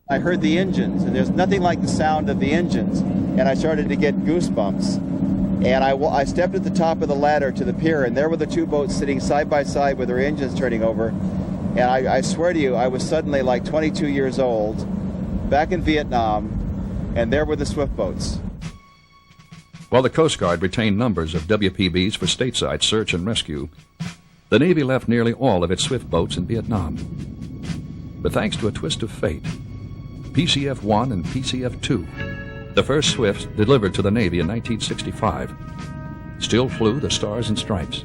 I heard the engines, and there's nothing like the sound of the engines, and I started to get goosebumps. And I stepped at the top of the ladder to the pier, and there were the two boats sitting side by side with their engines turning over. And I swear to you, I was suddenly like 22 years old, back in Vietnam, and there were the swift boats. While the Coast Guard retained numbers of WPBs for stateside search and rescue, the Navy left nearly all of its swift boats in Vietnam. But thanks to a twist of fate, PCF1 and PCF2, the first Swifts delivered to the Navy in 1965, still flew the Stars and Stripes.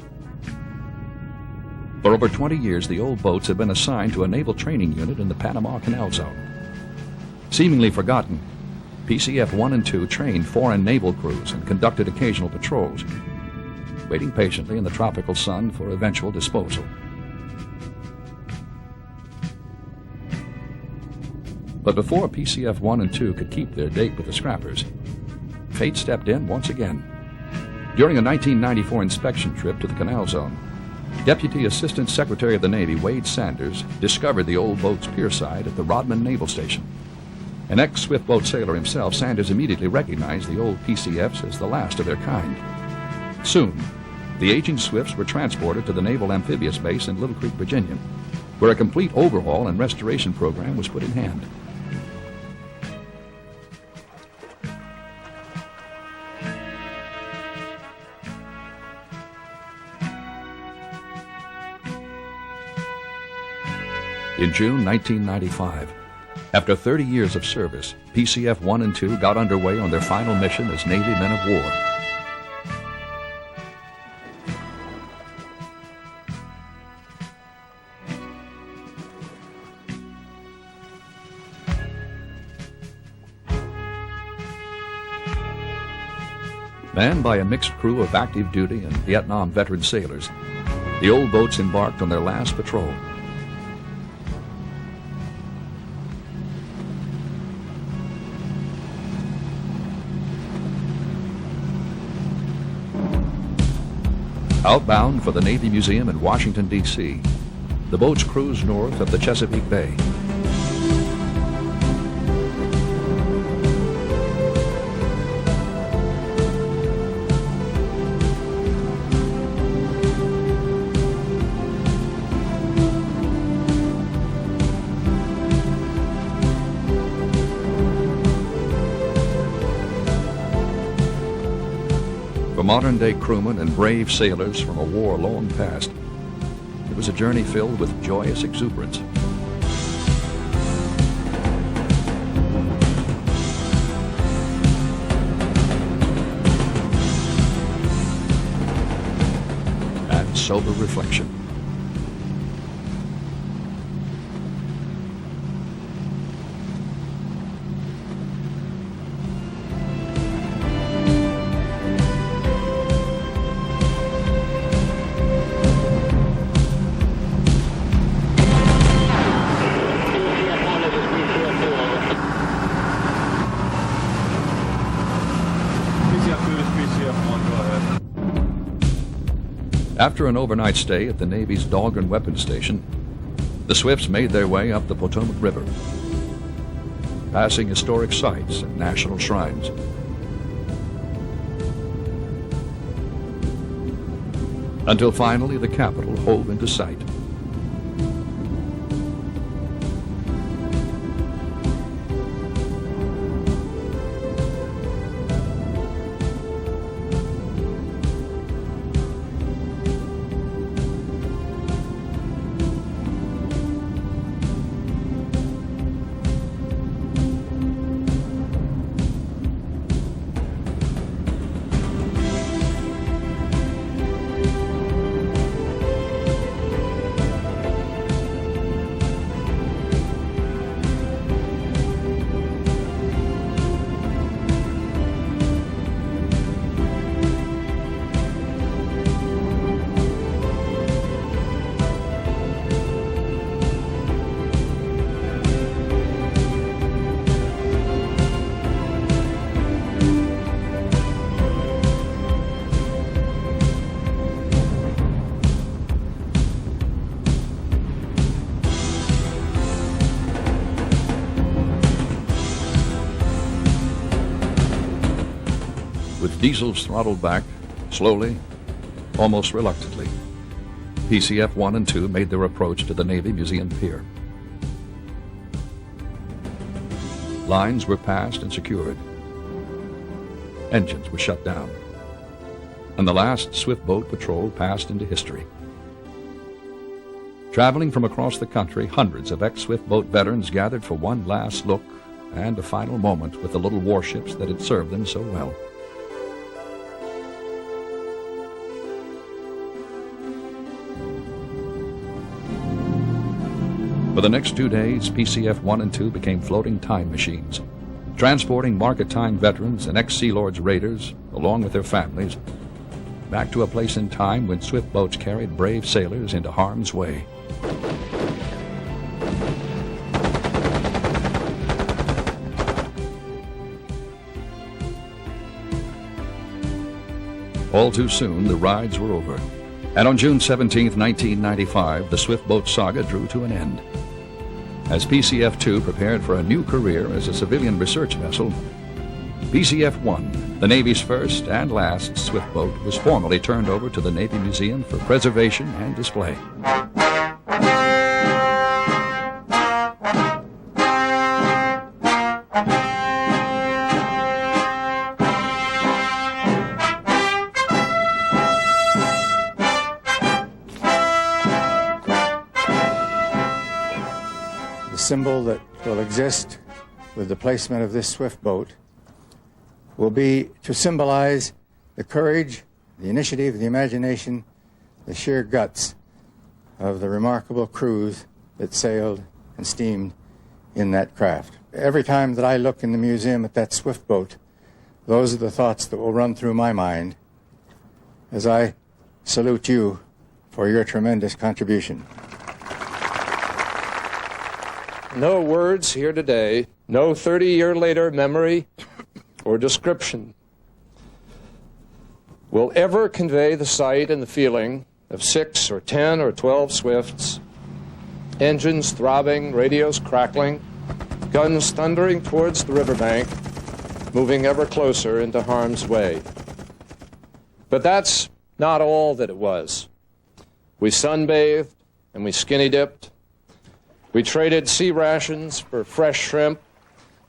For over 20 years, the old boats had been assigned to a Naval Training Unit in the Panama Canal Zone. Seemingly forgotten, PCF1 and 2 trained foreign naval crews and conducted occasional patrols, waiting patiently in the tropical sun for eventual disposal. But before PCF1 and 2 could keep their date with the scrappers, fate stepped in once again. During a 1994 inspection trip to the Canal Zone, Deputy Assistant Secretary of the Navy Wade Sanders discovered the old boat's pierside at the Rodman Naval Station. An ex-swift boat sailor himself, Sanders immediately recognized the old PCFs as the last of their kind. Soon, the aging Swifts were transported to the Naval Amphibious Base in Little Creek, Virginia, where a complete overhaul and restoration program was put in hand. In June 1995, after 30 years of service, PCF1 and 2 got underway on their final mission as Navy men of war. Manned by a mixed crew of active duty and Vietnam veteran sailors, the old boats embarked on their last patrol. Outbound for the Navy Museum in Washington, D.C., the boats cruised north of the Chesapeake Bay. For modern-day crewmen and brave sailors from a war long past, it was a journey filled with joyous exuberance. And sober reflection. After an overnight stay at the Navy's Dahlgren Weapons Station, the Swifts made their way up the Potomac River, passing historic sites and national shrines. Until finally the capital hove into sight. With diesels throttled back, slowly, almost reluctantly, PCF1 and 2 made their approach to the Navy Museum Pier. Lines were passed and secured. Engines were shut down. And the last swift boat patrol passed into history. Traveling from across the country, hundreds of ex-swift boat veterans gathered for one last look and a final moment with the little warships that had served them so well. For the next 2 days, PCF1 and 2 became floating time machines, transporting market-time veterans and ex-Sea Lords raiders, along with their families, back to a place in time when swift boats carried brave sailors into harm's way. All too soon, the rides were over, and on June 17, 1995, the swift boat saga drew to an end. As PCF2 prepared for a new career as a civilian research vessel, PCF1, the Navy's first and last swift boat, was formally turned over to the Navy Museum for preservation and display. The symbol that will exist with the placement of this swift boat will be to symbolize the courage, the initiative, the imagination, the sheer guts of the remarkable crews that sailed and steamed in that craft. Every time that I look in the museum at that swift boat, those are the thoughts that will run through my mind as I salute you for your tremendous contribution. No words here today, no 30-year-later memory or description will ever convey the sight and the feeling of 6 or 10 or 12 Swifts, engines throbbing, radios crackling, guns thundering towards the riverbank, moving ever closer into harm's way. But that's not all that it was. We sunbathed and we skinny dipped. We traded sea rations for fresh shrimp,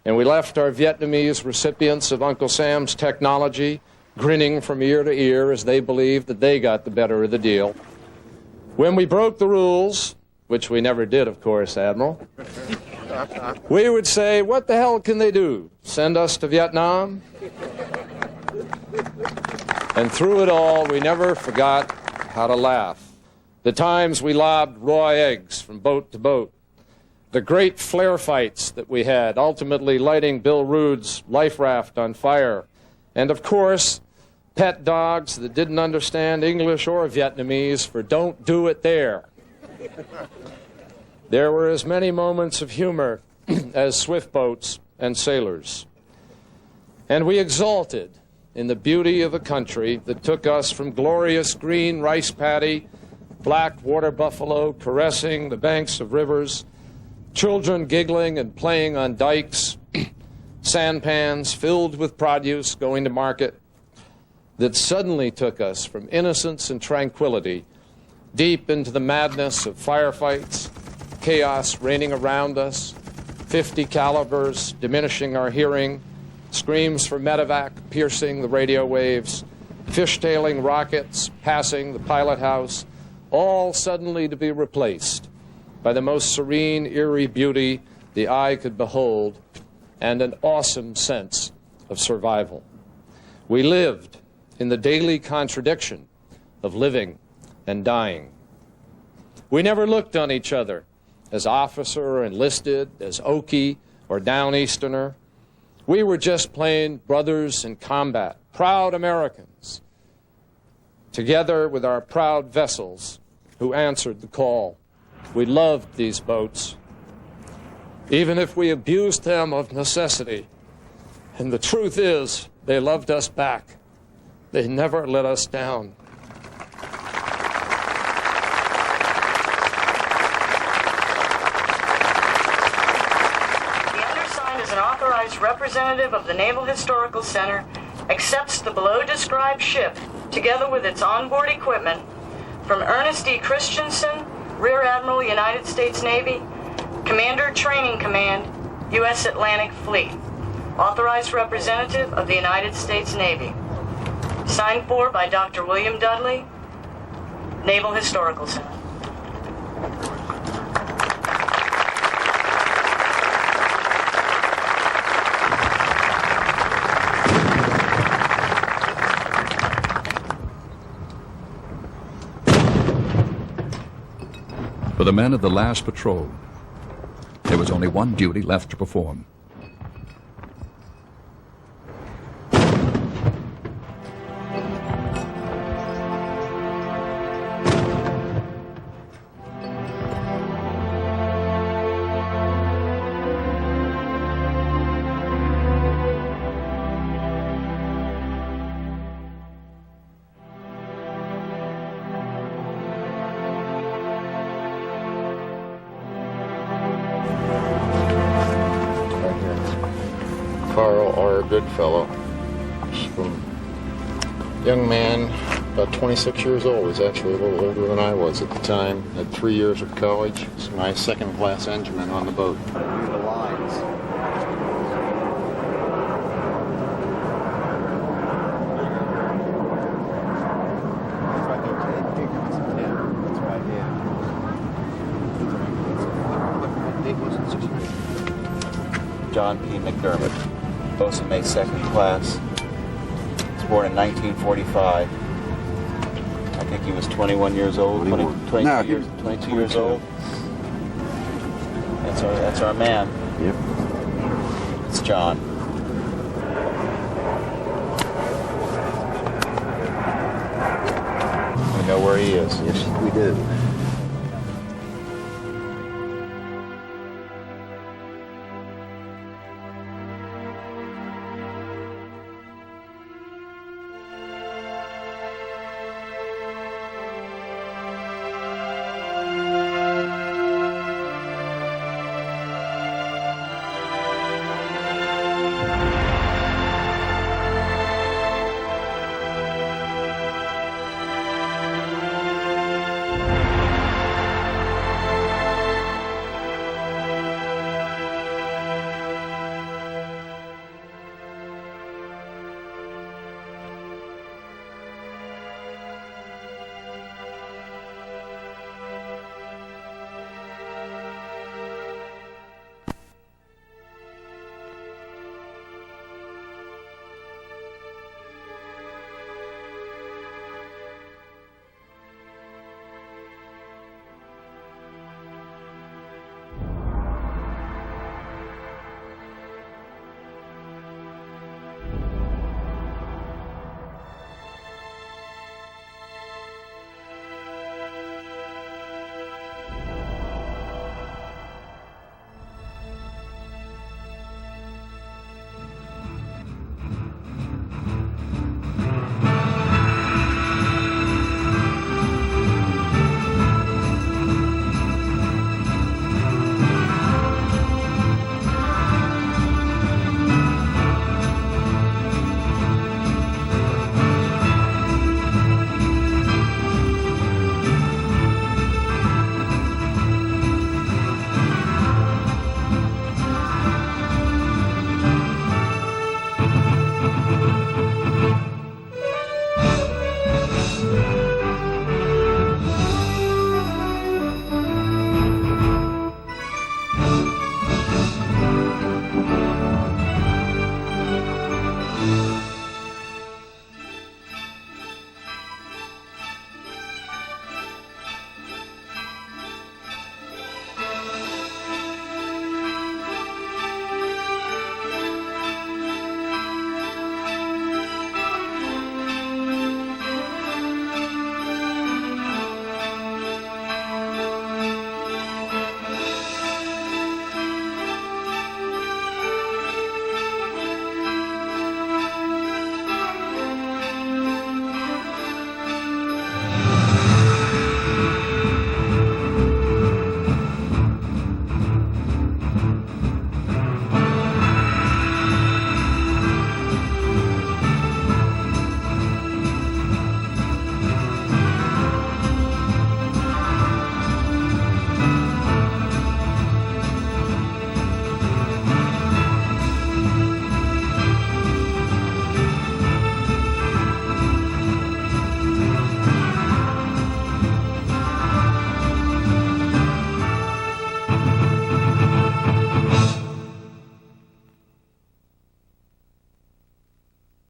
and we left our Vietnamese recipients of Uncle Sam's technology grinning from ear to ear as they believed that they got the better of the deal. When we broke the rules, which we never did, of course, Admiral, we would say, what the hell can they do? Send us to Vietnam? And through it all, we never forgot how to laugh. The times we lobbed raw eggs from boat to boat. The great flare fights that we had, ultimately lighting Bill Rood's life raft on fire. And of course, pet dogs that didn't understand English or Vietnamese for don't do it there. There were as many moments of humor as swift boats and sailors. And we exulted in the beauty of a country that took us from glorious green rice paddy, black water buffalo caressing the banks of rivers, children giggling and playing on dikes, sampans filled with produce going to market, that suddenly took us from innocence and tranquility deep into the madness of firefights, chaos reigning around us, 50 calibers diminishing our hearing, screams for medevac piercing the radio waves, fishtailing rockets passing the pilot house, all suddenly to be replaced by the most serene, eerie beauty the eye could behold, and an awesome sense of survival. We lived in the daily contradiction of living and dying. We never looked on each other as officer or enlisted, as Okie or Downeasterner. We were just plain brothers in combat, proud Americans, together with our proud vessels who answered the call. We loved these boats, even if we abused them of necessity. And the truth is, they loved us back. They never let us down. The undersigned is an authorized representative of the Naval Historical Center accepts the below-described ship, together with its onboard equipment, from Ernest E. Christensen, Rear Admiral, United States Navy, Commander, Training Command, U.S. Atlantic Fleet, Authorized Representative of the United States Navy. Signed for by Dr. William Dudley, Naval Historical Center. For the men of the last patrol, there was only one duty left to perform. Goodfellow. Young man, about 26 years old. He's actually a little older than I was at the time. Had 3 years of college. He's my second-class engineman on the boat. The lines. John P. McDermott, bosun mate second class. He was born in 1945. I think he was 21 years old. 22 years old. That's our man. Yep. It's John. We know where he is. Yes, we do.